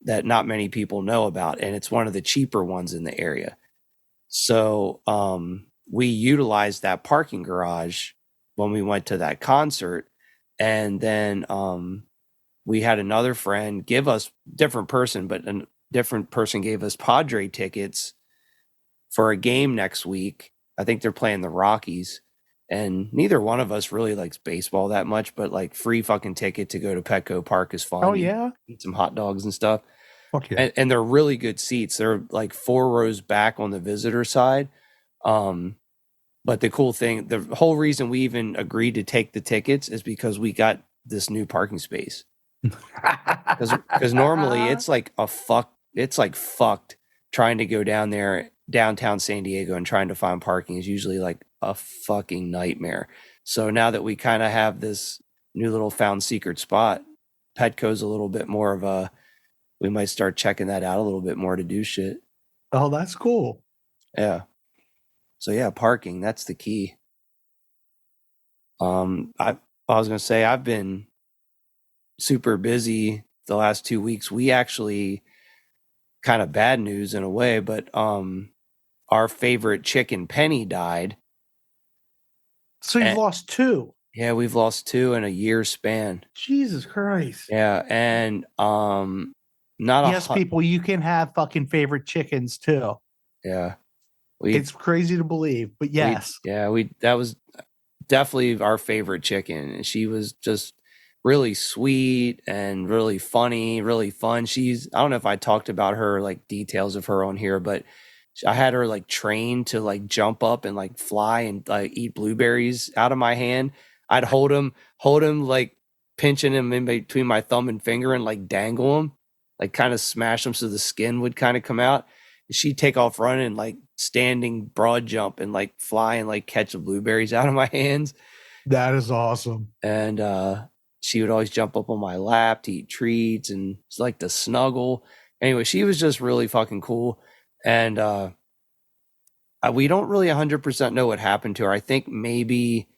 that not many people know about. And it's one of the cheaper ones in the area. So we utilized that parking garage when we went to that concert. And then we had another friend give us, different person, but a different person gave us Padre tickets for a game next week. I think they're playing the Rockies, and neither one of us really likes baseball that much, but like free fucking ticket to go to Petco Park is fun. Oh yeah, Eat some hot dogs and stuff. fuck yeah. And they're really good seats. They're like 4 rows back on the visitor side. But the cool thing, the whole reason we even agreed to take the tickets is because we got this new parking space. Because normally it's like fucked trying to go down there, downtown San Diego, and trying to find parking is usually like a fucking nightmare. So now that we kind of have this new little found secret spot, Petco's a little bit more of a, we might start checking that out a little bit more to do shit. Oh, that's cool. Yeah. So yeah, parking, that's the key. I was gonna say I've been super busy the last 2 weeks. We actually, kind of bad news in a way, but our favorite chicken Penny died. So you've And- lost 2. Yeah, we've lost 2 in a year span. Jesus Christ. Yeah, and not Yes, people, you can have fucking favorite chickens too. Yeah, It's crazy to believe, but yes. That was definitely our favorite chicken. And she was just really sweet and really funny, really fun. I don't know if I talked about her, like details of her on here, but I had her like trained to like jump up and like fly and like eat blueberries out of my hand. I'd hold him like pinching him in between my thumb and finger and like dangle him, like kind of smash him so the skin would kind of come out. She'd take off running, like standing broad jump and like fly and like catch the blueberries out of my hands. That is awesome. And she would always jump up on my lap to eat treats and like to snuggle. Anyway, she was just really fucking cool. And we don't really 100% know what happened to her. I think maybe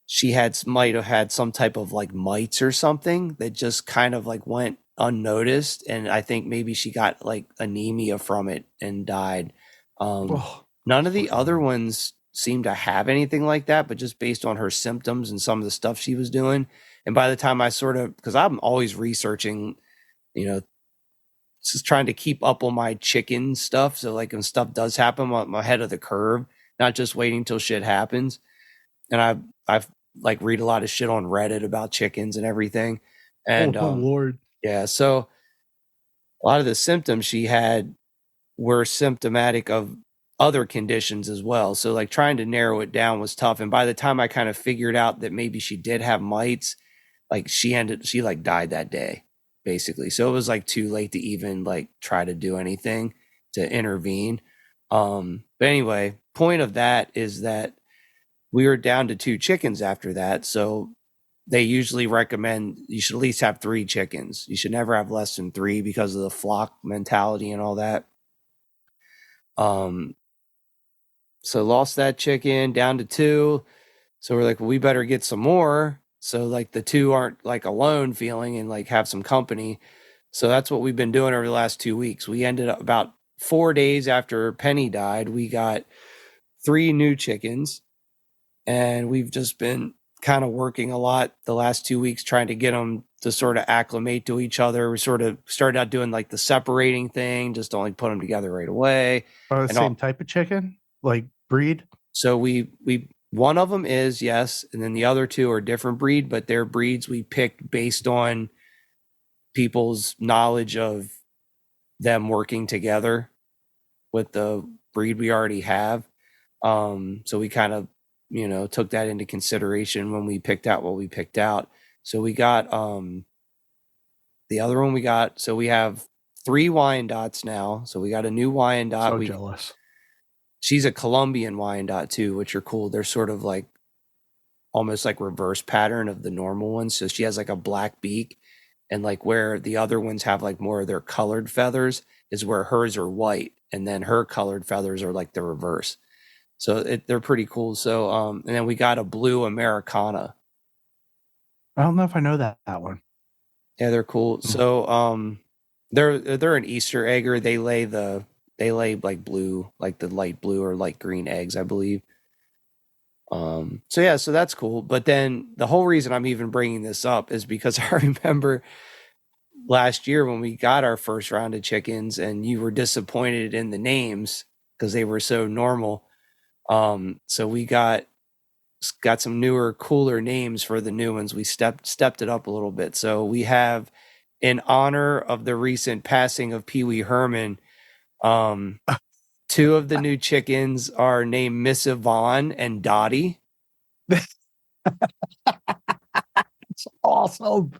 she might have had some type of like mites or something that just kind of like went unnoticed, and I think maybe she got like anemia from it and died. None of the other ones seemed to have anything like that, but just based on her symptoms and some of the stuff she was doing. And by the time I because I'm always researching, just trying to keep up on my chicken stuff, so like when stuff does happen, I'm ahead of the curve, not just waiting till shit happens. And I've like read a lot of shit on Reddit about chickens and everything. And Lord. Yeah, so a lot of the symptoms she had were symptomatic of other conditions as well. So like trying to narrow it down was tough. And by the time I kind of figured out that maybe she did have mites, like she like died that day, basically. So it was like too late to even like try to do anything to intervene. But anyway, point of that is that we were down to 2 chickens after that. So they usually recommend you should at least have 3 chickens. You should never have less than 3 because of the flock mentality and all that. So lost that chicken down to 2. So we're like, well, we better get some more. So like the 2 aren't like alone feeling and like have some company. So that's what we've been doing over the last 2 weeks. We ended up about 4 days after Penny died, we got 3 new chickens, and we've just been kind of working a lot the last 2 weeks trying to get them to sort of acclimate to each other. We sort of started out doing like the separating thing, just don't like put them together right away. Are the same type of chicken, like breed? So we one of them is, yes, and then the other 2 are different breed, but they're breeds we picked based on people's knowledge of them working together with the breed we already have. So we kind of took that into consideration when we picked out what we picked out. So we got the other one we got. So we have 3 Wyandottes now. So we got a new Wyandotte. So jealous. She's a Colombian Wyandotte too, which are cool. They're sort of like almost like reverse pattern of the normal ones. So she has like a black beak, and like where the other ones have like more of their colored feathers is where hers are white, and then her colored feathers are like the reverse. So they're pretty cool. So, and then we got a blue Americana. I don't know if I know that one. Yeah, they're cool. So, they're an Easter egger. They lay like blue, like the light blue or light green eggs, I believe. So that's cool. But then the whole reason I'm even bringing this up is because I remember last year when we got our first round of chickens and you were disappointed in the names because they were so normal. So we got some newer, cooler names for the new ones. We stepped it up a little bit. So we have, in honor of the recent passing of Pee Wee Herman, two of the new chickens are named Miss Yvonne and Dottie. It's awesome.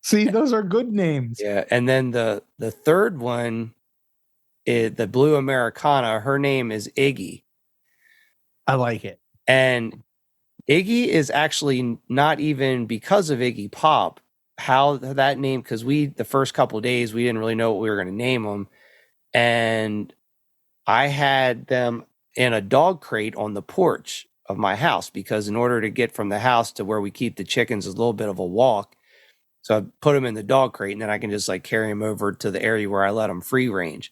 See, those are good names. Yeah, and then the third one is the Blue Americana. Her name is Iggy, I like it. and Iggy is actually not even because of Iggy Pop. How that name? Because the first couple of days we didn't really know what we were going to name them, and I had them in a dog crate on the porch of my house because in order to get from the house to where we keep the chickens is a little bit of a walk. So I put them in the dog crate and then I can just like carry them over to the area where I let them free range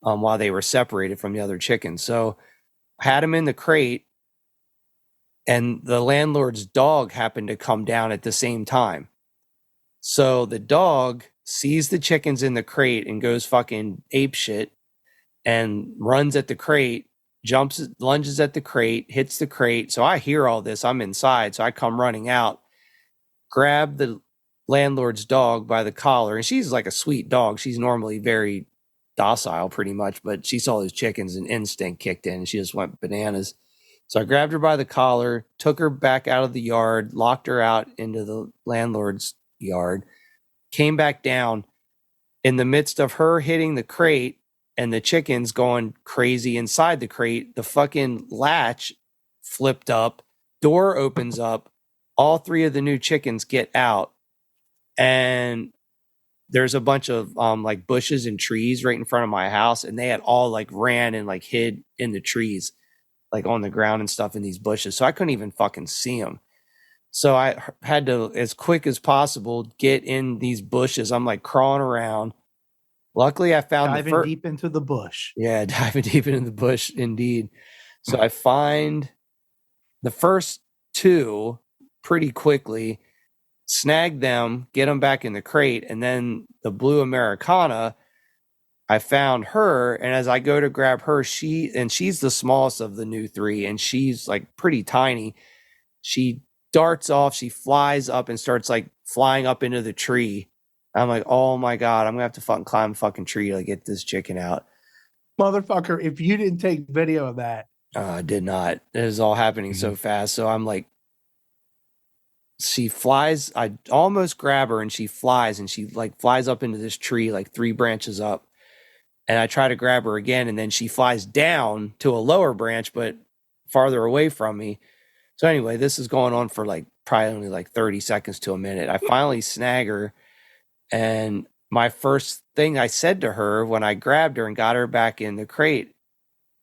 while they were separated from the other chickens. So I had them in the crate and the landlord's dog happened to come down at the same time. So the dog sees the chickens in the crate and goes fucking ape shit and runs at the crate, lunges at the crate, hits the crate. So I hear all this. I'm inside. So I come running out, grab the landlord's dog by the collar. And she's like a sweet dog. She's normally very docile pretty much, but she saw those chickens and instinct kicked in and she just went bananas. So I grabbed her by the collar, took her back out of the yard, locked her out into the landlord's yard, came back down. In the midst of her hitting the crate and the chickens going crazy inside the crate, the fucking latch flipped up, door opens up, all three of the new chickens get out, and there's a bunch of like bushes and trees right in front of my house, and they had all like ran and like hid in the trees, like on the ground and stuff in these bushes. So I couldn't even fucking see them. So I had to, as quick as possible, get in these bushes. I'm like crawling around. Luckily, I found diving deep into the bush. Yeah, diving deep into the bush, indeed. So I find the first two pretty quickly, snag them, get them back in the crate, and then the Blue Americana, I found her, and as I go to grab her, she's the smallest of the new three, and she's like pretty tiny. She darts off, she flies up and starts like flying up into the tree. I'm like, oh my God, I'm gonna have to fucking climb a fucking tree to get this chicken out. Motherfucker, if you didn't take video of that. I did not. It was all happening so fast. So I'm like, she flies, I almost grab her and she flies and she like flies up into this tree, like 3 branches up. And I try to grab her again and then she flies down to a lower branch, but farther away from me. So anyway, this is going on for like probably only like 30 seconds to a minute. I finally snag her. And my first thing I said to her when I grabbed her and got her back in the crate,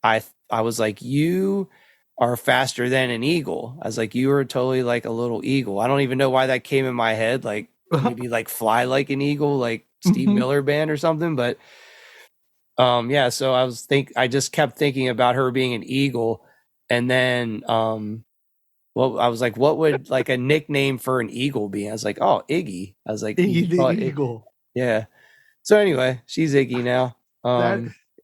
I was like, you are faster than an eagle. I was like, you are totally like a little eagle. I don't even know why that came in my head. Like maybe like fly like an eagle, like Steve Miller Band or something. But yeah, so I just kept thinking about her being an eagle. And then well, I was like, what would like a nickname for an eagle be? I was like, oh, Iggy. I was like, Iggy the eagle. Yeah. So anyway, she's Iggy now.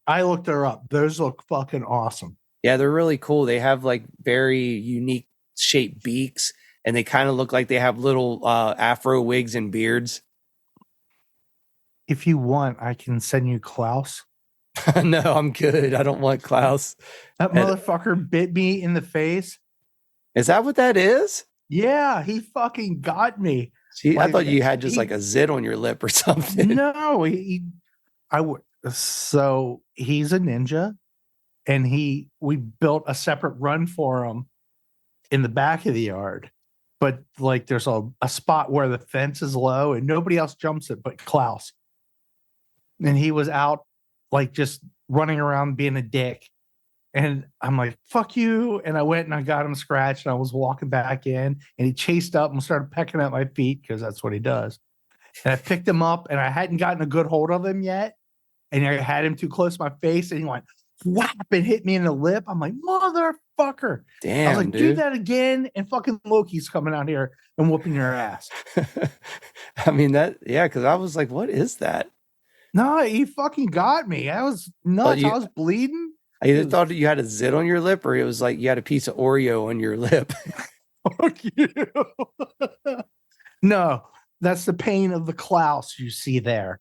I looked her up. Those look fucking awesome. Yeah, they're really cool. They have like very unique shaped beaks, and they kind of look like they have little afro wigs and beards. If you want, I can send you Klaus. No, I'm good. I don't want Klaus. That motherfucker bit me in the face. Is that what that is? Yeah, he fucking got me. See, I thought you had just like a zit on your lip or something. No, so he's a ninja, and we built a separate run for him in the back of the yard. But like there's a spot where the fence is low and nobody else jumps it but Klaus. And he was out like just running around being a dick. And I'm like, fuck you. And I went and I got him scratched and I was walking back in and he chased up and started pecking at my feet because that's what he does. And I picked him up and I hadn't gotten a good hold of him yet. And I had him too close to my face and he went whap and hit me in the lip. I'm like, motherfucker. Damn, I was like, do dude. that again, and fucking Loki's coming out here and whooping your ass. I mean because I was like, what is that? No, he fucking got me. I was nuts. I was bleeding. I either It was- thought you had a zit on your lip or it was like you had a piece of Oreo on your lip. Fuck you. No, that's the pain of the Klaus you see there.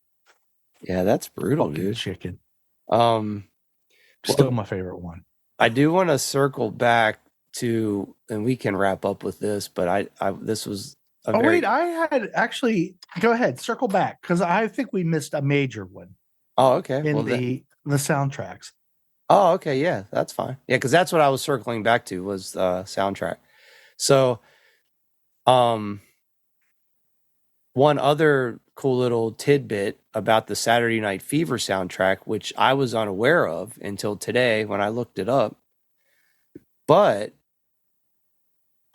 Yeah, that's brutal, Fucking dude. chicken. Well, Still my favorite one. I do want to circle back to, and we can wrap up with this, but this was a very. Wait, I had actually. Go ahead, circle back because I think we missed a major one Oh, okay. in Well, the soundtracks. Oh, okay. Yeah, that's fine. Yeah, because that's what I was circling back to was soundtrack. So, one other cool little tidbit about the Saturday Night Fever soundtrack, which I was unaware of until today when I looked it up. But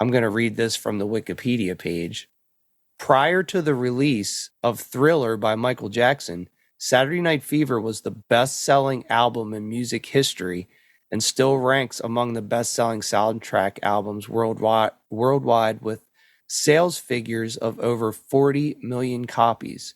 I'm going to read this from the Wikipedia page. Prior to the release of Thriller by Michael Jackson, Saturday Night Fever was the best-selling album in music history and still ranks among the best-selling soundtrack albums worldwide with sales figures of over 40 million copies.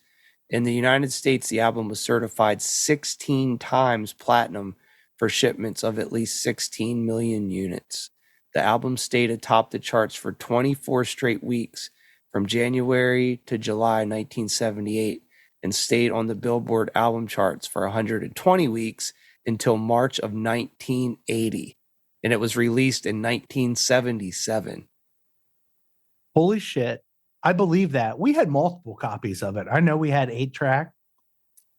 In the United States, the album was certified 16 times platinum for shipments of at least 16 million units. The album stayed atop the charts for 24 straight weeks from January to July 1978 and stayed on the Billboard album charts for 120 weeks until March of 1980. And it was released in 1977. Holy shit. I believe that. We had multiple copies of it. I know we had 8-track.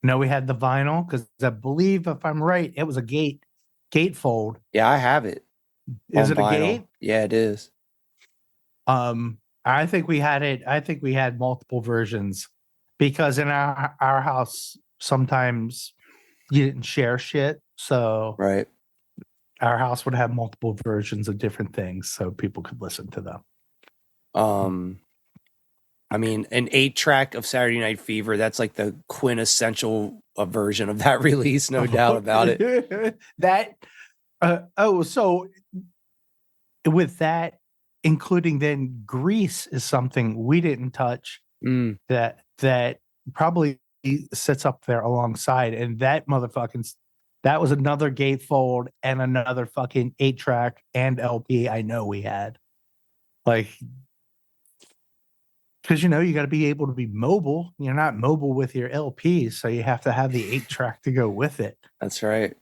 No, we had the vinyl because I believe, if I'm right, it was a gatefold. Yeah, I have it. Is on it a vinyl. gate? Yeah, it is. I think we had it. I think we had multiple versions because in our house sometimes you didn't share shit, so Right. our house would have multiple versions of different things so people could listen to them. I mean, an 8-track of Saturday Night Fever, that's like the quintessential version of that release, no doubt about it. So with that, including then Grease is something we didn't touch that probably sits up there alongside, and that was another gatefold and another fucking 8-track and LP I know we had. Like, because you got to be able to be mobile. You're not mobile with your LP, so you have to have the 8-track to go with it. That's right.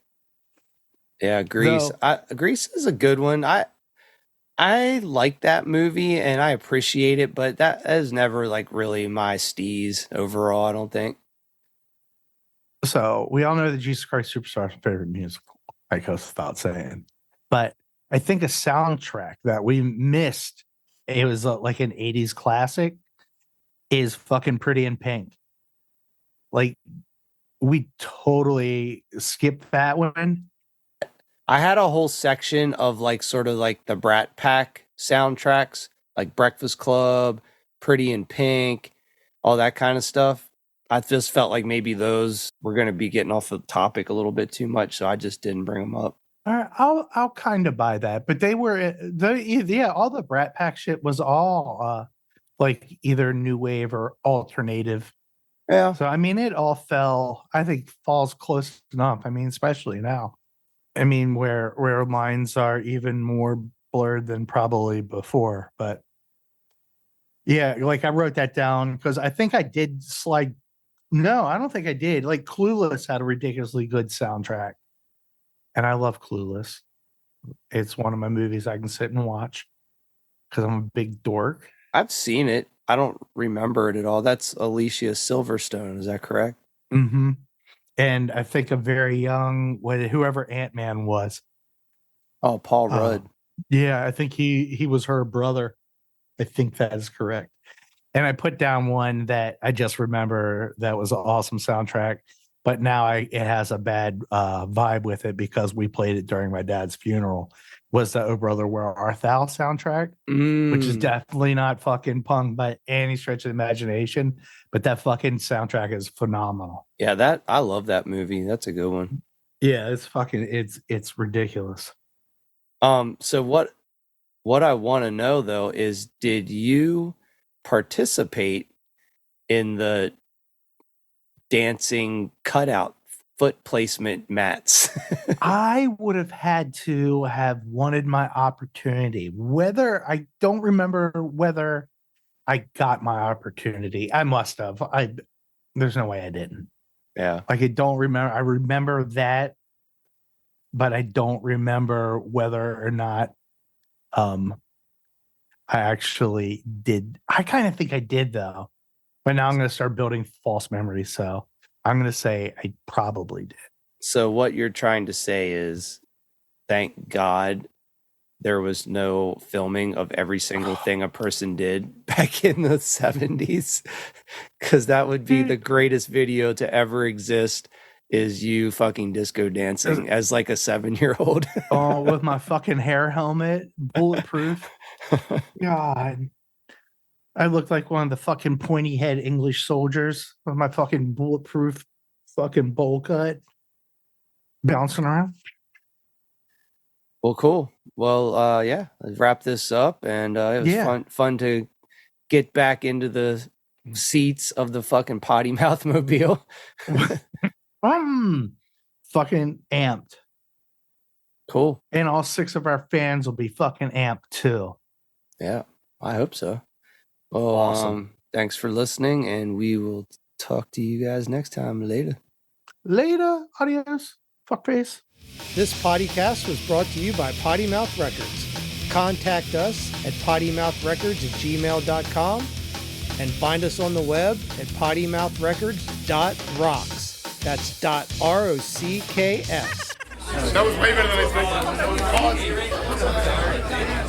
Yeah, Grease. Grease is a good one. I like that movie and I appreciate it, but that is never like really my steez overall, I don't think. So we all know that Jesus Christ Superstar is my favorite musical, that goes without saying. But I think a soundtrack that we missed, it was like an 80s classic, is fucking Pretty in Pink. Like, we totally skipped that one. I had a whole section of like sort of like the Brat Pack soundtracks, like Breakfast Club, Pretty in Pink, all that kind of stuff. I just felt like maybe those were going to be getting off the topic a little bit too much, so I just didn't bring them up. All right, I'll kind of buy that, but they were all the Brat Pack shit was all like either new wave or alternative. Yeah. So I mean, it all falls close enough. I mean, especially now. I mean, where lines are even more blurred than probably before. But yeah, like I wrote that down because I think I did slide. No, I don't think I did. Like Clueless had a ridiculously good soundtrack, and I love Clueless. It's one of my movies I can sit and watch because I'm a big dork. I've seen it. I don't remember it at all. That's Alicia Silverstone. Is that correct? Mm-hmm. And I think a very young, whoever Ant-Man was. Oh, Paul Rudd. Yeah, I think he was her brother. I think that is correct. And I put down one that I just remember that was an awesome soundtrack, but now it has a bad vibe with it because we played it during my dad's funeral. Was the Oh Brother Where Art Thou soundtrack, which is definitely not fucking punk by any stretch of the imagination, but that fucking soundtrack is phenomenal. Yeah, I love that movie. That's a good one. Yeah, it's ridiculous. So what I want to know though is, did you participate in the dancing cutout foot placement mats? I would have had to have wanted my opportunity. Whether I don't remember whether I got my opportunity. I must have. There's no way I didn't. Yeah. Like I don't remember. I remember that, but I don't remember whether or not I actually did. I kind of think I did though. But now I'm going to start building false memories. So I'm going to say I probably did. So what you're trying to say is, thank God there was no filming of every single thing a person did back in the 70s, because that would be the greatest video to ever exist, is you fucking disco dancing as like a 7-year-old. Oh, with my fucking hair helmet, bulletproof. God. I looked like one of the fucking pointy head English soldiers with my fucking bulletproof fucking bowl cut bouncing around. Well, cool. Well, yeah, let's wrap this up, and it was fun to get back into the seats of the fucking potty mouth mobile. I'm fucking amped. Cool. And all 6 of our fans will be fucking amped too. Yeah, I hope so. Well, Awesome. Thanks for listening, and we will talk to you guys next time. Later. Later. Adios. Fuckface. This podcast was brought to you by Potty Mouth Records. Contact us at pottymouthrecords@gmail.com and find us on the web at pottymouthrecords.rocks. That's .rocks. That was way better than I expected.